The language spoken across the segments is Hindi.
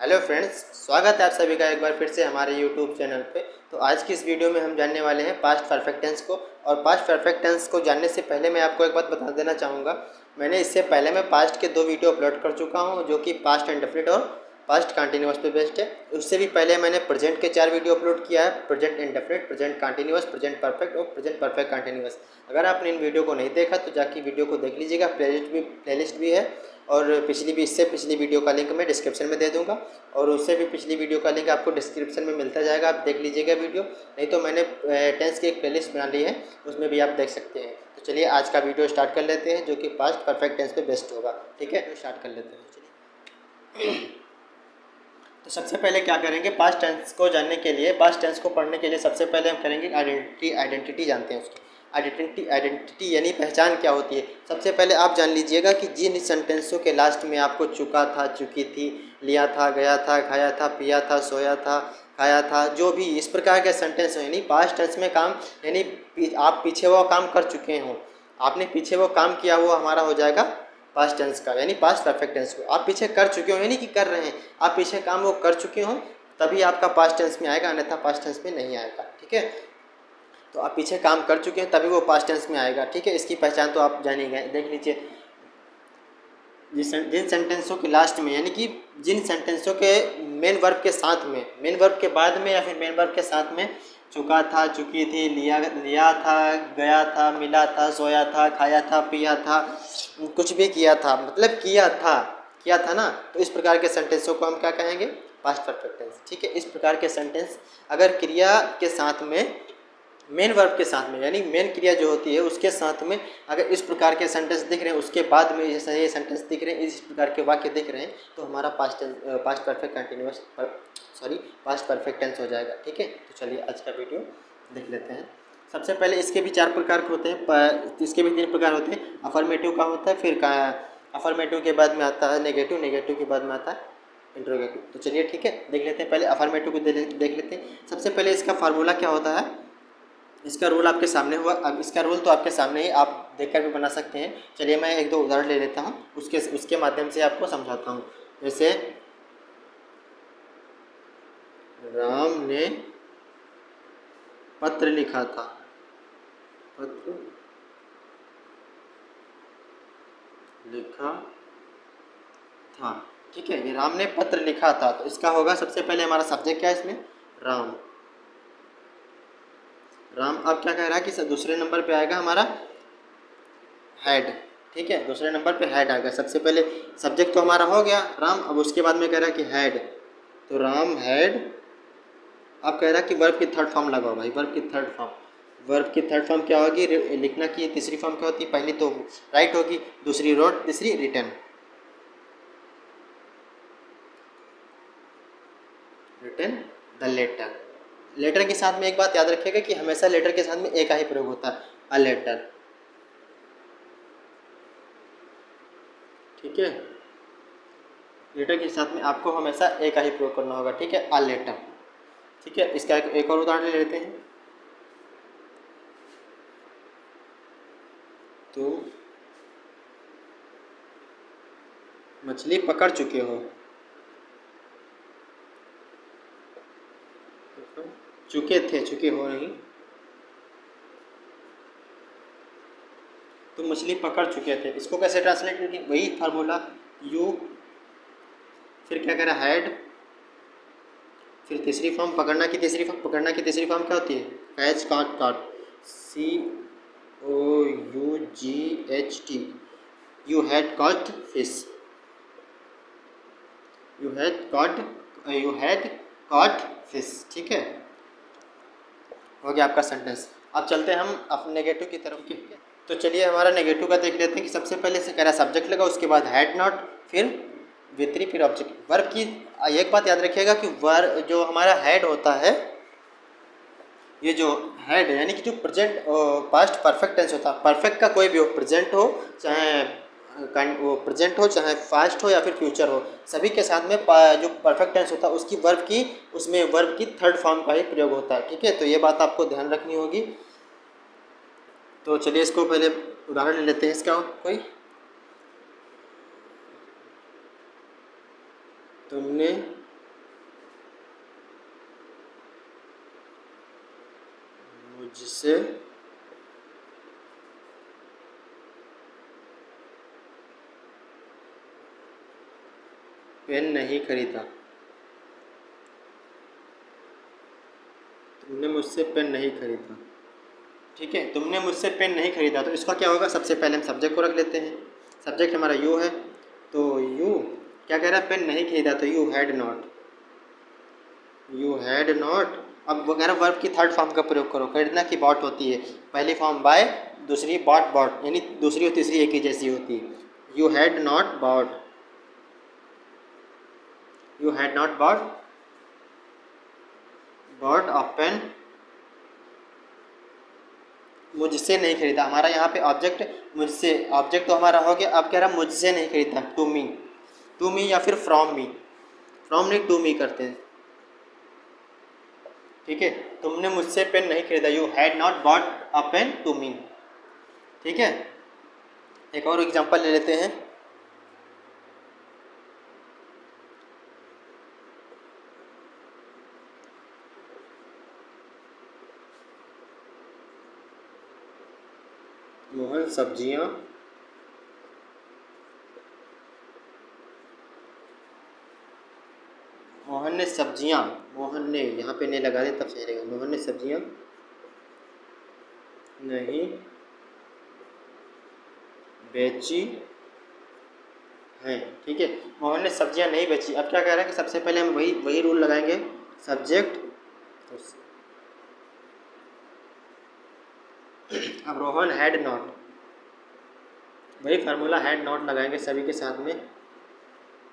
हेलो फ्रेंड्स, स्वागत है आप सभी का एक बार फिर से हमारे यूट्यूब चैनल पे। तो आज की इस वीडियो में हम जानने वाले हैं पास्ट परफेक्ट टेंस को। और पास्ट परफेक्ट टेंस को जानने से पहले मैं आपको एक बात बता देना चाहूँगा। मैंने इससे पहले मैं पास्ट के 2 वीडियो अपलोड कर चुका हूँ, जो कि पास्ट इंडेफिनिट और पास्ट कंटिन्यूअस पे बेस्ड है। उससे भी पहले मैंने प्रेजेंट के 4 वीडियो अपलोड किया है, present indefinite, present continuous, present perfect और प्रेजेंट परफेक्ट कंटिन्यूअस। अगर आपने इन वीडियो को नहीं देखा तो जाके वीडियो को देख लीजिएगा। प्लेलिस्ट भी है और इससे पिछली वीडियो का लिंक मैं डिस्क्रिप्शन में दे दूंगा, और उससे भी पिछली वीडियो का लिंक आपको डिस्क्रिप्शन में मिलता जाएगा, आप देख लीजिएगा वीडियो। नहीं तो मैंने टेंस की एक प्लेलिस्ट बना ली है, उसमें भी आप देख सकते हैं। तो चलिए आज का वीडियो स्टार्ट कर लेते हैं, जो कि पास्ट परफेक्ट टेंस पे बेस्ट होगा। ठीक है, तो स्टार्ट कर लेते हैं। चलिए, तो सबसे पहले क्या करेंगे, पास्ट टेंस को जानने के लिए, पास्ट टेंस को पढ़ने के लिए सबसे पहले हम करेंगे आइडेंटिटी जानते हैं उसकी। आइडेंटिटी यानी पहचान क्या होती है। सबसे पहले आप जान लीजिएगा कि जिन सेंटेंसों के लास्ट में आपको चुका था, चुकी थी, लिया था, गया था, खाया था, पिया था, सोया था, खाया था, जो भी इस प्रकार के सेंटेंस हो, यानी पास्ट टेंस में काम, यानी आप पीछे वो काम कर चुके हो, आपने पीछे वो काम किया, वो हमारा हो जाएगा पास्ट टेंस का, यानी पास्ट परफेक्ट टेंस को। आप पीछे कर चुके हो, यानी कि कर रहे हैं, आप पीछे काम वो कर चुके हो, तभी आपका पास्ट टेंस में आएगा, अन्यथा पास्ट टेंस में नहीं आएगा। ठीक है, तो आप पीछे काम कर चुके हैं तभी वो पास्ट टेंस में आएगा। ठीक है, इसकी पहचान तो आप जान ही गए। देख लीजिए, जिन सेंटेंसों के लास्ट में, यानी कि जिन सेंटेंसों के मेन वर्ब के साथ में, मेन वर्ब के बाद में या फिर मेन वर्ब के साथ में चुका था, चुकी थी, लिया था, गया था, मिला था, सोया था, खाया था, पिया था, कुछ भी किया था, मतलब किया था ना, तो इस प्रकार के सेंटेंसों को हम क्या कहेंगे, पास्ट परफेक्ट टेंस। ठीक है, इस प्रकार के सेंटेंस अगर क्रिया के साथ में, मेन वर्ब के साथ में, यानी मेन क्रिया जो होती है उसके साथ में अगर इस प्रकार के सेंटेंस दिख रहे हैं, उसके बाद में जैसे ये सेंटेंस दिख रहे हैं, इस प्रकार के वाक्य दिख रहे हैं, तो हमारा past perfect continuous past perfect tense हो जाएगा। ठीक है, तो चलिए आज का वीडियो देख लेते हैं। सबसे पहले इसके भी 4 प्रकार के होते हैं, इसके भी 3 प्रकार होते हैं। अफर्मेटिव का होता है, फिर का अफर्मेटिव के बाद में आता है नेगेटिव, नेगेटिव के बाद में आता है इंट्रोगेटिव। तो चलिए ठीक है, देख लेते हैं। पहले अफर्मेटिव को देख लेते हैं। सबसे पहले इसका फार्मूला क्या होता है, इसका रूल आपके सामने हुआ। अब इसका रूल तो आपके सामने ही, आप देखकर भी बना सकते हैं। चलिए मैं 1-2 उदाहरण ले लेता हूँ, उसके माध्यम से आपको समझाता हूँ। जैसे राम ने पत्र लिखा था, पत्र लिखा था। ठीक है, ये राम ने पत्र लिखा था, तो इसका होगा सबसे पहले हमारा सब्जेक्ट क्या है इसमें, राम। राम अब क्या कह रहा है कि दूसरे नंबर पे आएगा हमारा हेड। ठीक है, दूसरे नंबर पे हेड आएगा। सबसे पहले सब्जेक्ट तो हमारा हो गया राम, अब उसके बाद में कह रहा है कि हेड, तो राम हेड। अब कह रहा है कि वर्ब की थर्ड फॉर्म लगाओ भाई, वर्ब की थर्ड फॉर्म। वर्ब की थर्ड फॉर्म क्या होगी, लिखना की तीसरी फॉर्म क्या होती है, पहली तो राइट होगी, दूसरी रोट, तीसरी written. Written the letter. Letter के साथ में एक बात याद रखिएगा कि हमेशा लेटर के साथ में एक ही प्रयोग होता है, अ लेटर। ठीक है, लेटर के साथ में आपको हमेशा एक ही प्रयोग करना होगा। ठीक है, अ लेटर। ठीक है, इसका एक और उदाहरण ले लेते हैं। तो मछली पकड़ चुके हो, चुके थे, चुके हो नहीं, तो मछली पकड़ चुके थे। इसको कैसे ट्रांसलेट करेंगे, वही फार्मूला, यू, फिर क्या करा, हैड, फिर तीसरी फॉर्म पकड़ना की तीसरी फॉर्म, पकड़ना की तीसरी फॉर्म क्या होती है, catch, caught, caught, COUGHT, you had caught fish, you had caught fish. ठीक है, हो गया आपका सेंटेंस। अब चलते हैं हम अपने नेगेटिव की तरफ। ठीक है, तो चलिए हमारा नेगेटिव का देख लेते हैं कि सबसे पहले से कह रहा सब्जेक्ट लगा, उसके बाद हैड नॉट, फिर V3, फिर ऑब्जेक्ट। वर्ब की एक बात याद रखिएगा कि वर्ब जो हमारा हेड होता है, ये जो हेड है यानी कि जो प्रेजेंट पास्ट परफेक्ट टेंस होता है, परफेक्ट का कोई भी हो, प्रेजेंट हो चाहे वो प्रेजेंट हो, चाहे पास्ट हो या फिर फ्यूचर हो, सभी के साथ में जो परफेक्ट टेंस होता है उसकी वर्ब की, उसमें वर्ब की थर्ड फॉर्म का ही प्रयोग होता है। ठीक है, तो ये बात आपको ध्यान रखनी होगी। तो चलिए इसको पहले उदाहरण ले लेते हैं इसका कोई। तुमने मुझसे पेन नहीं खरीदा। तुमने मुझसे पेन नहीं खरीदा। ठीक है, तुमने मुझसे पेन नहीं खरीदा, तो इसका क्या होगा, सबसे पहले हम सब्जेक्ट को रख लेते हैं। सब्जेक्ट हमारा यू है, तो यू क्या कह रहा है, पेन नहीं खरीदा, तो you had not. You had not. अब वगैरह वर्ब की थर्ड फॉर्म का प्रयोग करो। खरीदना की बॉट होती है, पहली फॉर्म बाय, दूसरी बॉट, बॉट यानी दूसरी और तीसरी एक ही जैसी होती है। You had not bought. You had not bought bought a pen. मुझसे नहीं खरीदा, हमारा यहाँ पे ऑब्जेक्ट मुझसे, ऑब्जेक्ट तो हमारा हो गया। अब कह रहा मुझसे नहीं खरीदा, टू मी। टू मी या फिर फ्रॉम मी, फ्रॉम नहीं टू मी करते हैं। ठीक है, तुमने मुझसे पेन नहीं खरीदा, you had not bought a pen to me. ठीक है, एक और एग्जांपल ले लेते हैं। मोहन सब्जियां मोहन ने सब्जियां, मोहन ने यहाँ पे नहीं लगा दे तब सही रहेगा। मोहन ने सब्जियां नहीं बेची हैं। ठीक है, मोहन ने सब्जियां नहीं बेची। अब क्या कह रहा है कि सबसे पहले हम वही वही रूल लगाएंगे, सब्जेक्ट। अब रोहन हैड नॉट, वही फार्मूला हैड नॉट लगाएंगे सभी के साथ में।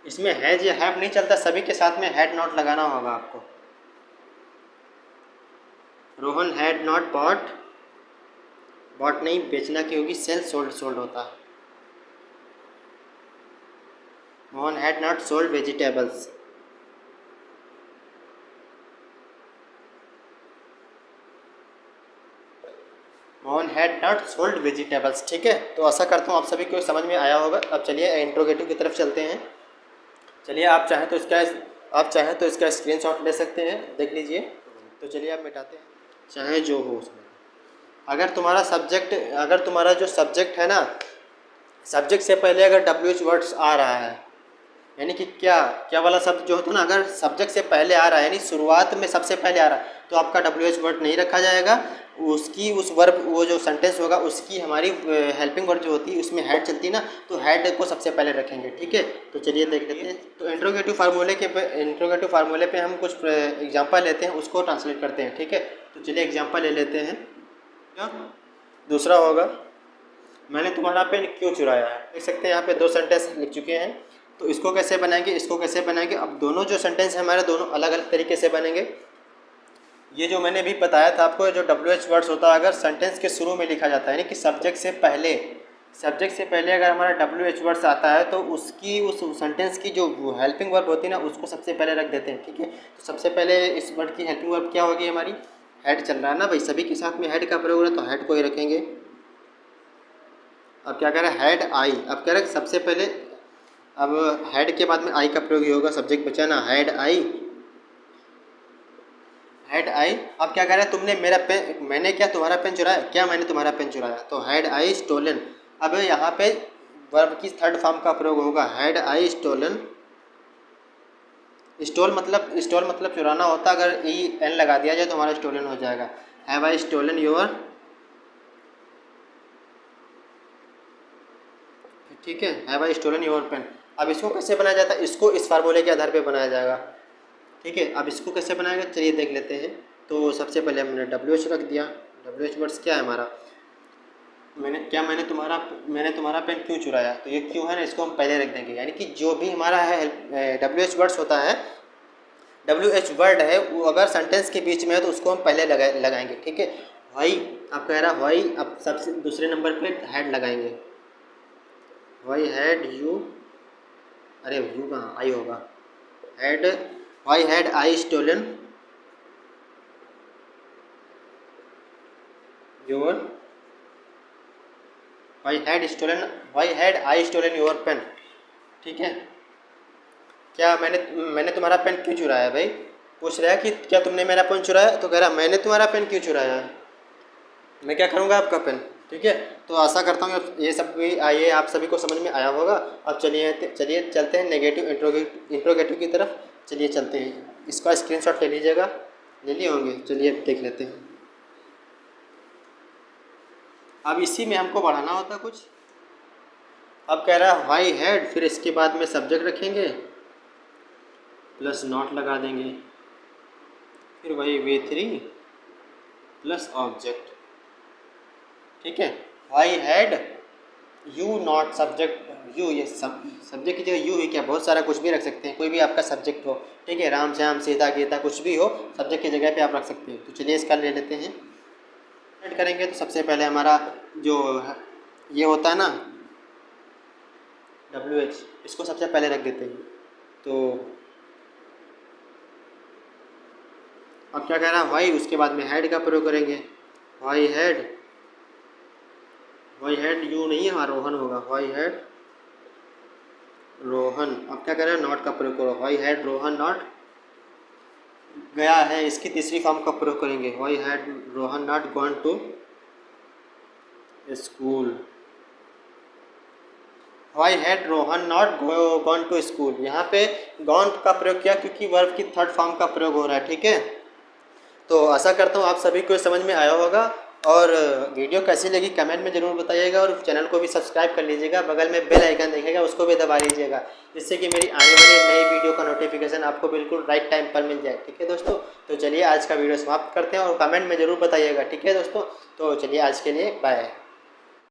इसमें हैज या हैव नहीं चलता, सभी के साथ में हैड नॉट लगाना होगा आपको। Rohan had not bought, bought नहीं बेचना की होगी, सेल, सोल्ड, सोल्ड होता है। Mohan had not sold vegetables. Mohan had not sold vegetables. ठीक है, तो आशा करता हूँ आप सभी को समझ में आया होगा। अब चलिए इंट्रोगेटिव की तरफ चलते हैं। चलिए, आप चाहें तो इसका स्क्रीनशॉट ले सकते हैं, देख लीजिए। तो चलिए आप मिटाते हैं, चाहे जो हो उसमें। अगर तुम्हारा जो सब्जेक्ट है ना, सब्जेक्ट से पहले अगर WH वर्ड्स आ रहा है, यानी कि क्या क्या वाला शब्द जो होता है ना, अगर सब्जेक्ट से पहले आ रहा है, यानी शुरुआत में सबसे पहले आ रहा है, तो आपका WH वर्ड नहीं रखा जाएगा। उसकी उस वर्ब, वो जो सेंटेंस होगा उसकी हमारी हेल्पिंग वर्ड जो होती है उसमें हैड चलती है ना, तो हैड को सबसे पहले रखेंगे। ठीक है, तो चलिए देख लेते हैं। तो इंट्रोगेटिव फार्मूले पे हम कुछ एग्जांपल लेते हैं, उसको ट्रांसलेट करते हैं। ठीक है, तो चलिए एग्जांपल ले लेते हैं। क्या दूसरा होगा, मैंने तुम्हारा पेन क्यों चुराया है। देख सकते हैं यहाँ पे दो सेंटेंस लिख चुके हैं। तो इसको कैसे बनाएंगे, इसको कैसे बनाएंगे। अब दोनों जो सेंटेंस हैं हमारे, दोनों अलग अलग तरीके से बनेंगे। ये जो मैंने भी बताया था आपको, जो WH वर्ड्स होता है अगर सेंटेंस के शुरू में लिखा जाता है, यानी कि सब्जेक्ट से पहले अगर हमारा WH वर्ड्स आता है, तो उसकी उस सेंटेंस की जो हेल्पिंग वर्ब होती है ना, उसको सबसे पहले रख देते हैं। ठीक है, तो सबसे पहले इस वर्ड की हेल्पिंग वर्ब क्या होगी हमारी, हेड चल रहा है ना भाई, सभी के साथ में हेड का प्रयोग हो रहा है, तो हेड को ही रखेंगे। अब क्या कह रहा है, हेड आई। अब कह रहे हैं सबसे पहले, अब हेड के बाद में आई का प्रयोग ही होगा, सब्जेक्ट बचा ना, हेड आई, हेड आई। अब क्या कह रहा है, तुमने मेरा पेन, मैंने क्या तुम्हारा पेन चुराया, क्या मैंने तुम्हारा पेन चुराया, तो हेड आई स्टोलन। अब यहाँ पे वर्ब की थर्ड फॉर्म का प्रयोग होगा, हेड आई स्टोलन। स्टोल मतलब चुराना होता है, अगर EN लगा दिया जाए तो हमारा स्टोलन हो जाएगा। हैव आई स्टोलन योर, ठीक है, have I stolen your pen. अब इसको कैसे बनाया जाता है, इसको इस फार्मूले के आधार पे बनाया जाएगा। ठीक है, अब इसको कैसे बनाएंगे, चलिए देख लेते हैं। तो सबसे पहले हमने WH रख दिया। WH वर्ड्स क्या है हमारा, मैंने तुम्हारा पेन क्यों चुराया, तो ये क्यों है ना, इसको हम पहले रख देंगे। यानी कि जो भी हमारा है WH वर्ड्स होता है, WH वर्ड है, वो अगर सेंटेंस के बीच में है तो उसको हम पहले लगाएंगे। ठीक है, वाई, अब कह रहा वाई, अब सबसे दूसरे नंबर पे हेड लगाएंगे। वाई हैड यू, अरे यू कहाँ, आई होगा, had, why had I stolen your, why had I stolen your pen. ठीक है, क्या मैंने तुम्हारा पेन क्यों चुराया, भाई पूछ रहा है कि क्या तुमने मेरा पेन चुराया, तो कह रहा मैंने तुम्हारा पेन क्यों चुराया है। मैं क्या करूँगा, आपका पेन। ठीक है, तो आशा करता हूँ ये सब भी ये आप सभी को समझ में आया होगा। अब चलिए चलिए चलते हैं नेगेटिव इंट्रोगेटिव की तरफ। चलिए चलते हैं, इसका स्क्रीनशॉट ले लीजिएगा। ले लिए होंगे, चलिए देख लेते हैं। अब इसी में हमको बढ़ाना होता कुछ। अब कह रहा है वाई हैड, फिर इसके बाद में सब्जेक्ट रखेंगे प्लस नॉट लगा देंगे, फिर वही V3 प्लस ऑब्जेक्ट। ठीक है, why had you not subject you, ये सब्जेक्ट की जगह यू ही क्या, बहुत सारा कुछ भी रख सकते हैं, कोई भी आपका सब्जेक्ट हो। ठीक है, राम श्याम सीता गीता कुछ भी हो, सब्जेक्ट की जगह पे आप रख सकते हैं। तो चलिए इसका ले लेते हैं। ऐड करेंगे तो सबसे पहले हमारा जो ये होता है ना WH, इसको सबसे पहले रख देते हैं। तो अब क्या कह रहा है वाई, उसके बाद में हैड का प्रयोग करेंगे। वाई हैड यू नहीं है हमारा, रोहन होगा। Why had Rohan. अब क्या कह रहा है नॉट का प्रयोग करो। वाई हैड रोहन नॉट गया है, इसकी तीसरी फॉर्म का प्रयोग करेंगे। Why had Rohan not gone to school. Why had Rohan not gone to school. यहाँ पे गॉन का प्रयोग किया क्योंकि वर्ब की थर्ड फॉर्म का प्रयोग हो रहा है। ठीक है, तो आशा करता हूँ आप सभी को समझ में आया होगा। और वीडियो कैसी लगी कमेंट में ज़रूर बताइएगा, और चैनल को भी सब्सक्राइब कर लीजिएगा। बगल में बेल आइकन दिखेगा, उसको भी दबा लीजिएगा, जिससे कि मेरी आने वाली नई वीडियो का नोटिफिकेशन आपको बिल्कुल राइट टाइम पर मिल जाए। ठीक है दोस्तों, तो चलिए आज का वीडियो समाप्त करते हैं, और कमेंट में ज़रूर बताइएगा। ठीक है दोस्तों, तो चलिए आज के लिए बाय।